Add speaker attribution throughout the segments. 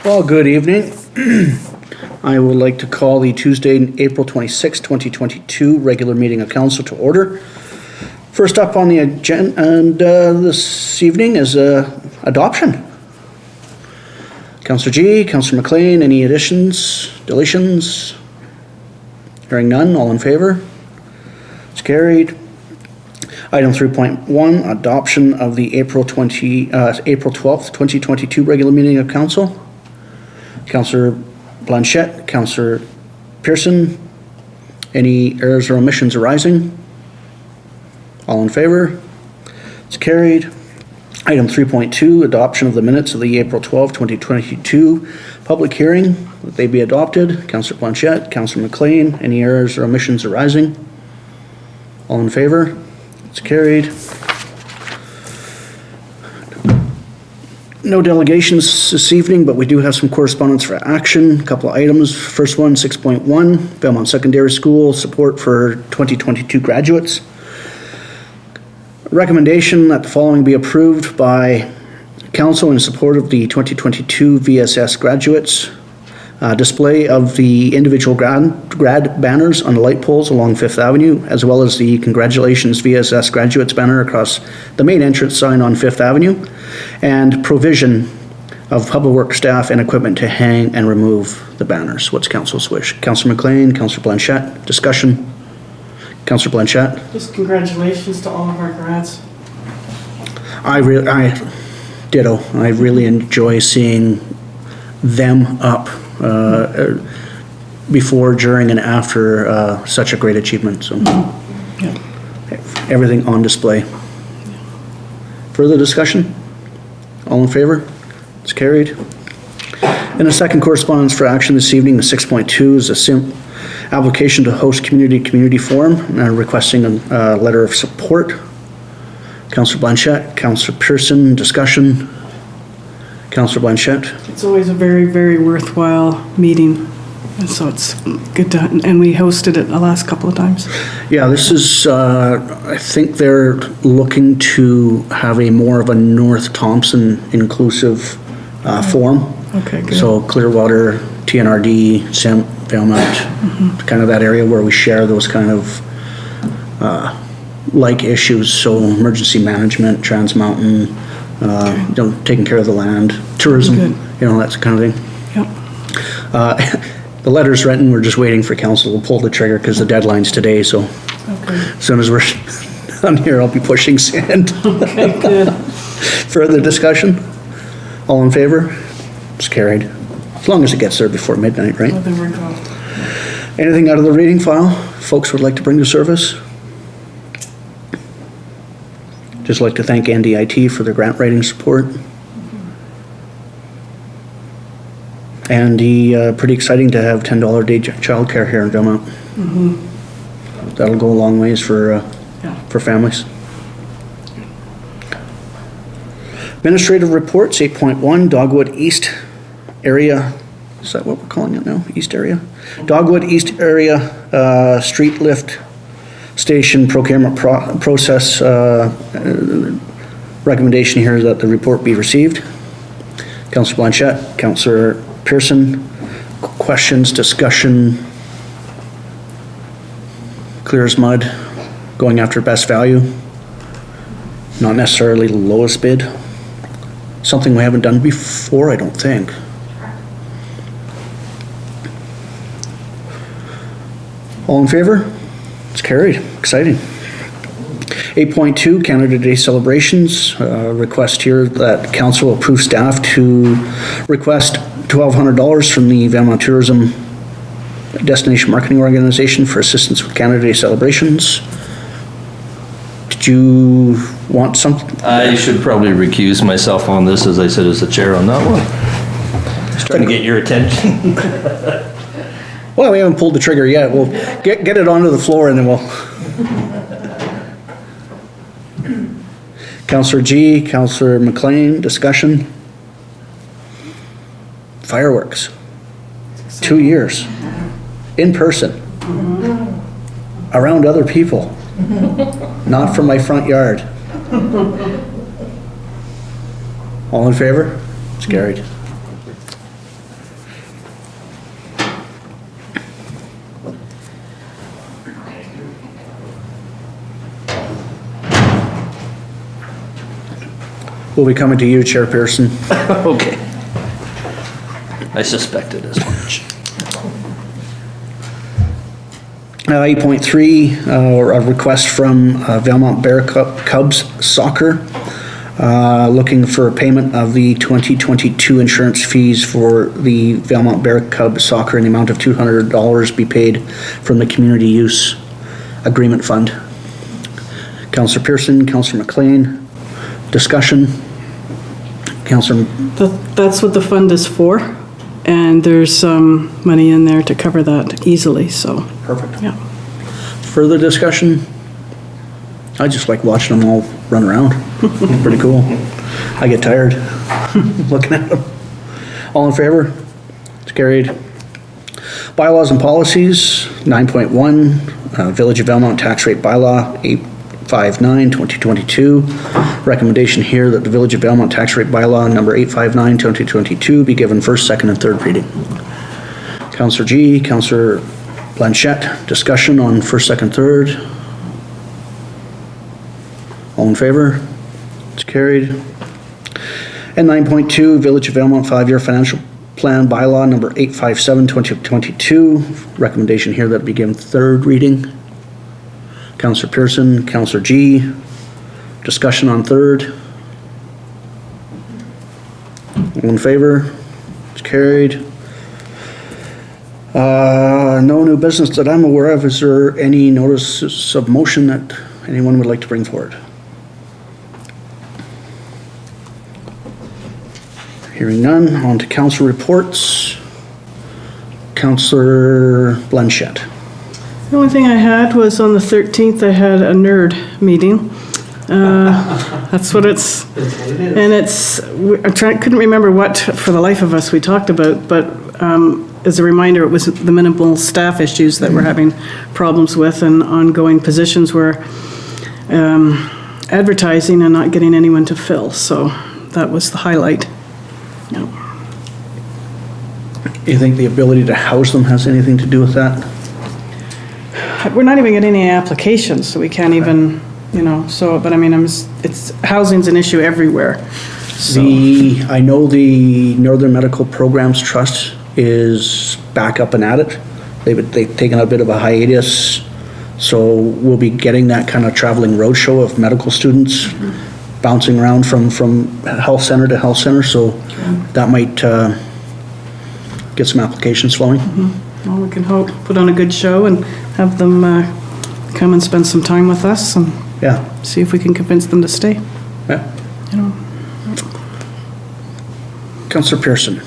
Speaker 1: Well, good evening. I would like to call the Tuesday, April 26, 2022 regular meeting of council to order. First up on the agenda this evening is adoption. Councillor G, Councillor MacLean, any additions, deletions? Hearing none, all in favor? It's carried. Item 3.1, adoption of the April 12th, 2022 regular meeting of council. Councillor Blanchette, Councillor Pearson, any errors or omissions arising? All in favor? It's carried. Item 3.2, adoption of the minutes of the April 12, 2022 public hearing, that they be adopted. Councillor Blanchette, Councillor MacLean, any errors or omissions arising? All in favor? It's carried. No delegations this evening, but we do have some correspondence for action. A couple of items. First one, 6.1, Valemount Secondary School support for 2022 graduates. Recommendation that the following be approved by council in support of the 2022 VSS graduates. Display of the individual grad banners on the light poles along 5th Avenue, as well as the Congratulations VSS Graduates banner across the main entrance sign on 5th Avenue, and provision of public works staff and equipment to hang and remove the banners. What's council's wish? Councillor MacLean, Councillor Blanchette, discussion. Councillor Blanchette.
Speaker 2: Just congratulations to all of our grads.
Speaker 1: Ditto. I really enjoy seeing them up before, during, and after such a great achievement. So,
Speaker 2: Yeah.
Speaker 1: everything on display. Further discussion? All in favor? It's carried. And the second correspondence for action this evening, the 6.2, is a application to host community forum, requesting a letter of support. Councillor Blanchette, Councillor Pearson, discussion. Councillor Blanchette.
Speaker 2: It's always a very, very worthwhile meeting. And so it's good to, and we hosted it the last couple of times.
Speaker 1: Yeah, this is, I think they're looking to have a more of a North Thompson inclusive forum.
Speaker 2: Okay, good.
Speaker 1: So Clearwater, TNRD, Valemount, kind of that area where we share those kind of like issues. So emergency management, Trans Mountain, taking care of the land, tourism,
Speaker 2: Good.
Speaker 1: That kind of thing.
Speaker 2: Yep.
Speaker 1: The letter's written, we're just waiting for council to pull the trigger because the deadline's today, so
Speaker 2: Okay.
Speaker 1: as soon as we're done here, I'll be pushing send.
Speaker 2: Okay, good.
Speaker 1: Further discussion? All in favor? It's carried. As long as it gets there before midnight, right?
Speaker 2: Well, there we go.
Speaker 1: Anything out of the reading file folks would like to bring to service? Just like to thank NDIT for their grant writing support. And pretty exciting to have $10 a day childcare here in Valemount. That'll go a long ways for families. Administrative reports, 8.1, Dogwood East area. Is that what we're calling it now? East area? Dogwood East area street lift station procurement process. Recommendation here is that the report be received. Councillor Blanchette, Councillor Pearson, questions, discussion, clear as mud, going after best value, not necessarily the lowest bid. Something we haven't done before, I don't think. All in favor? It's carried. Exciting. 8.2, Canada Day celebrations. Request here that council approve staff to request $1,200 from the Valemount Tourism Destination Marketing Organization for assistance with Canada Day celebrations. Did you want something?
Speaker 3: I should probably recuse myself on this, as I said as the chair on that one. Just trying to get your attention.
Speaker 1: Well, we haven't pulled the trigger yet. We'll get it onto the floor and then we'll. Councillor G, Councillor MacLean, discussion. Fireworks. 2 years. In person. Around other people. Not from my front yard. All in favor? It's carried. will be coming to you, Chair Pearson.
Speaker 3: Okay. I suspected as much.
Speaker 1: 8.3, a request from Valemount Bear Cubs Soccer, looking for payment of the 2022 insurance fees for the Valemount Bear Cub Soccer in the amount of $200 be paid from the Community Use Agreement Fund. Councillor Pearson, Councillor MacLean, discussion. Councillor,
Speaker 2: That's what the fund is for, and there's some money in there to cover that easily, so,
Speaker 1: perfect.
Speaker 2: yeah.
Speaker 1: Further discussion? I just like watching them all run around. Pretty cool. I get tired looking at them. All in favor? It's carried. Bylaws and policies, 9.1, Village of Valemount Tax Rate Bylaw, 859, 2022. Recommendation here that the Village of Valemount Tax Rate Bylaw number 859, 2022 be given first, second, and third reading. Councillor G, Councillor Blanchette, discussion on first, second, third. All in favor? It's carried. And 9.2, Village of Valemount 5-year financial plan bylaw number 857, 2022. Recommendation here that it be given third reading. Councillor Pearson, Councillor G, discussion on third. All in favor? It's carried. No new business that I'm aware of. Is there any notices of motion that anyone would like to bring forward? Hearing none, on to council reports. Councillor Blanchette.
Speaker 2: The only thing I had was on the 13th, I had a nerd meeting. That's what it's, and it's, couldn't remember what for the life of us we talked about, but as a reminder, it was the minimal staff issues that we're having problems with, and ongoing positions were advertising and not getting anyone to fill, so that was the highlight. Yeah.
Speaker 1: You think the ability to house them has anything to do with that?
Speaker 2: We're not even getting any applications, so we can't even, you know, so, but I mean, it's, housing's an issue everywhere. So.
Speaker 1: I know the Northern Medical Programs Trust is back up and at it. They've taken a bit of a hiatus, so we'll be getting that kind of traveling roadshow of medical students bouncing around from health center to health center, so that might get some applications flowing.
Speaker 2: Well, we can hope, put on a good show and have them come and spend some time with us and
Speaker 1: Yeah.
Speaker 2: see if we can convince them to stay.
Speaker 1: Yeah.
Speaker 2: You know.
Speaker 1: Councillor Pearson.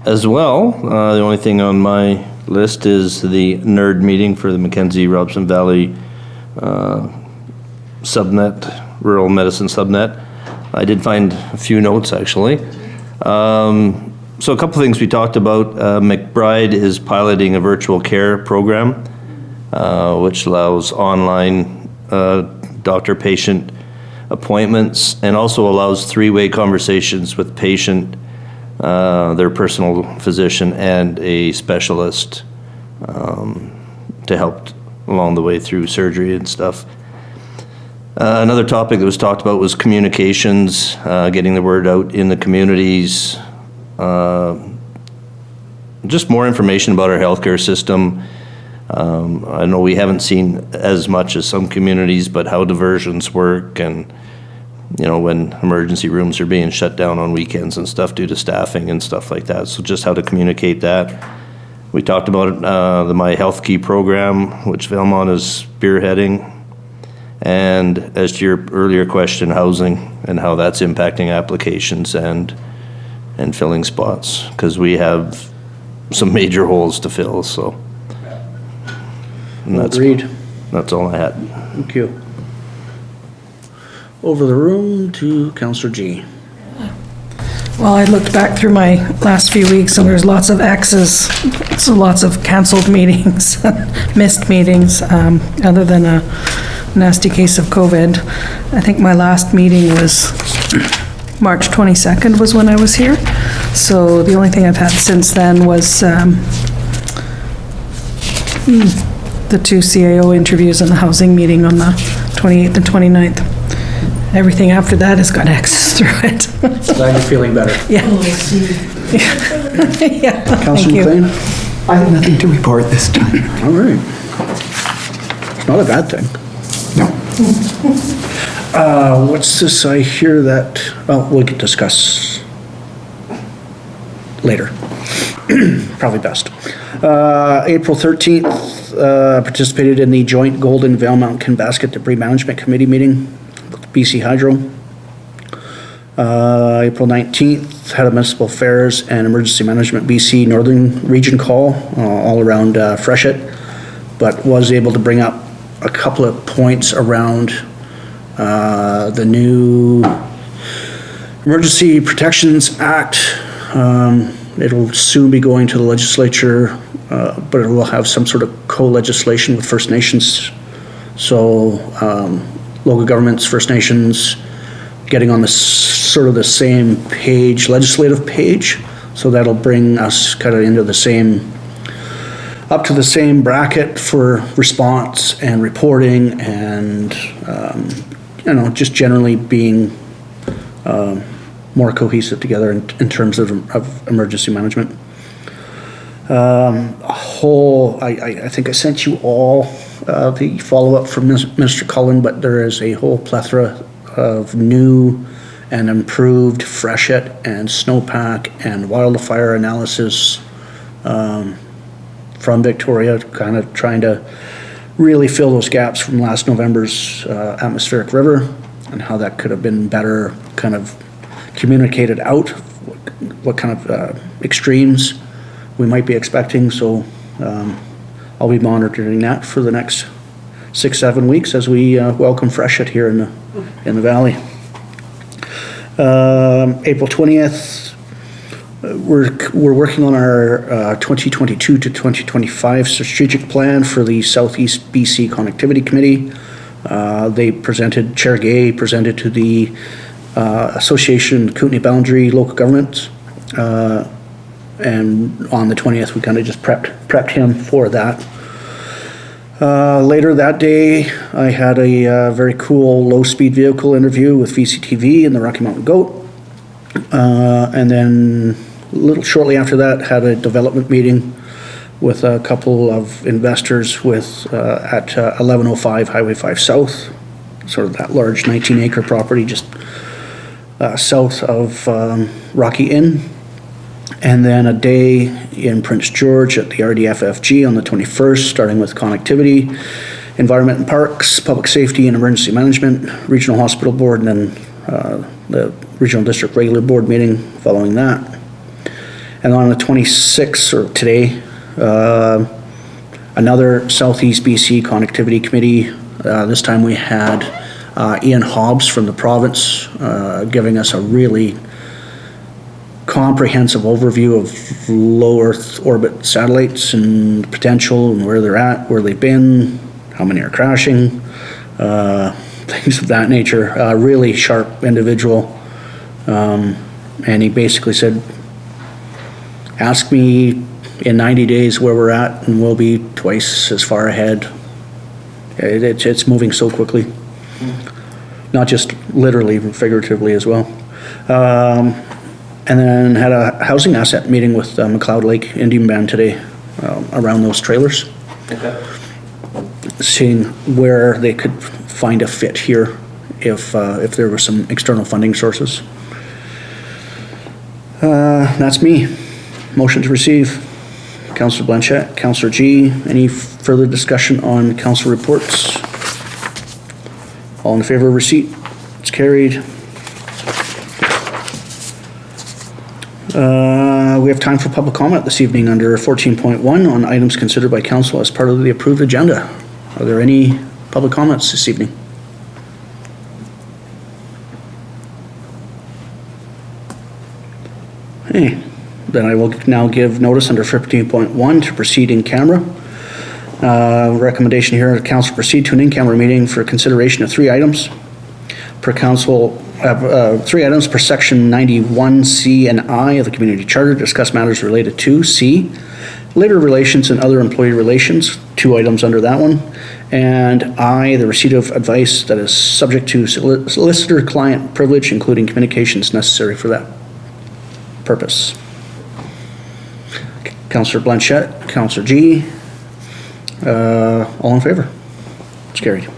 Speaker 3: As well, the only thing on my list is the NERD meeting for the Mackenzie-Robson Valley subnet, rural medicine subnet. I did find a few notes, actually. So a couple things we talked about. McBride is piloting a virtual care program, which allows online doctor-patient appointments and also allows three-way conversations with patient, their personal physician, and a specialist to help along the way through surgery and stuff. Another topic that was talked about was communications, getting the word out in the communities, just more information about our healthcare system. I know we haven't seen as much as some communities, but how diversions work, and you know, when emergency rooms are being shut down on weekends and stuff due to staffing and stuff like that. So just how to communicate that. We talked about the My Health Key program, which Valemount is spearheading. And as to your earlier question, housing and how that's impacting applications and filling spots, because we have some major holes to fill, so. And
Speaker 1: Agreed.
Speaker 3: That's all I had.
Speaker 1: Thank you. Over the room to Councillor G.
Speaker 4: Well, I looked back through my last few weeks and there's lots of X's, so lots of canceled meetings, missed meetings, other than a nasty case of COVID. I think my last meeting was March 22nd was when I was here. So the only thing I've had since then was the two CAO interviews and the housing meeting on the 28th and 29th. everything after that has got access through it.
Speaker 1: Glad you're feeling better.
Speaker 4: Yeah. Yeah, thank
Speaker 1: Councillor
Speaker 4: you.
Speaker 1: MacLean?
Speaker 5: I have nothing to report this time.
Speaker 1: All right. It's not a bad thing.
Speaker 5: No.
Speaker 1: What's this I hear that, oh, we could discuss later. Probably best. April 13th, participated in the joint Golden Valemount Canbasket Debris Management Committee meeting with BC Hydro. April 19th, had a municipal affairs and emergency management BC Northern Region call, all around Freshet, but was able to bring up a couple of points around the new Emergency Protections Act. It'll soon be going to the legislature, but it will have some sort of co-legislation with First Nations. So local governments, First Nations, getting on the sort of the same page, legislative page. So that'll bring us kind of into the same, up to the same bracket for response and reporting and, you know, just generally being more cohesive together in terms of emergency management. I think I sent you all the follow-up from Minister Cullen, but there is a whole plethora of new and improved freshet and snowpack and wildfire analysis from Victoria, kind of trying to really fill those gaps from last November's atmospheric river and how that could have been better kind of communicated out, what kind of extremes we might be expecting. So I'll be monitoring that for the next 6-7 weeks as we welcome freshet here in the valley. April 20th, we're working on our 2022 to 2025 strategic plan for the Southeast BC Connectivity Committee. They presented, Chair Gay presented to the Association Kootenay Boundary Local Governments, and on the 20th we kind of just prepped him for that. Later that day I had a very cool low-speed vehicle interview with VCTV and the Rocky Mountain Goat, and then a little shortly after that had a development meeting with a couple of investors with at 1105 Highway 5 South, sort of that large 19-acre property just south of Rocky Inn. And then a day in Prince George at the RDFFG on the 21st, starting with connectivity, environment and parks, public safety and emergency management, regional hospital board, and then the regional district regular board meeting following that. And on the 26th, or today, another Southeast BC Connectivity Committee. This time we had Ian Hobbs from the province giving us a really comprehensive overview of low Earth orbit satellites and potential and where they're at, where they've been, how many are crashing, things of that nature. Really sharp individual. And he basically said, ask me in 90 days where we're at and we'll be twice as far ahead. It's moving so quickly. Not just literally, but figuratively as well. And then had a housing asset meeting with McLeod Lake Indian Band today around those trailers. Okay. Seeing where they could find a fit here if there were some external funding sources. That's me. Motion to receive. Councillor Blanchette, Councillor G. Any further discussion on council reports? All in favor of receipt? It's carried. We have time for public comment this evening under 14.1 on items considered by council as part of the approved agenda. Are there any public comments this evening? Hey, then I will now give notice under 15.1 to proceed in camera. Recommendation here, council proceed to an in-camera meeting for consideration of 3 items per council. 3 items per section 91C and I of the community charter, discuss matters related to C, labor relations and other employee relations, 2 items under that one, And I, the receipt of advice that is subject to solicitor-client privilege, including communications necessary for that purpose. Councillor Blanchette, Councillor G, all in favor? It's carried.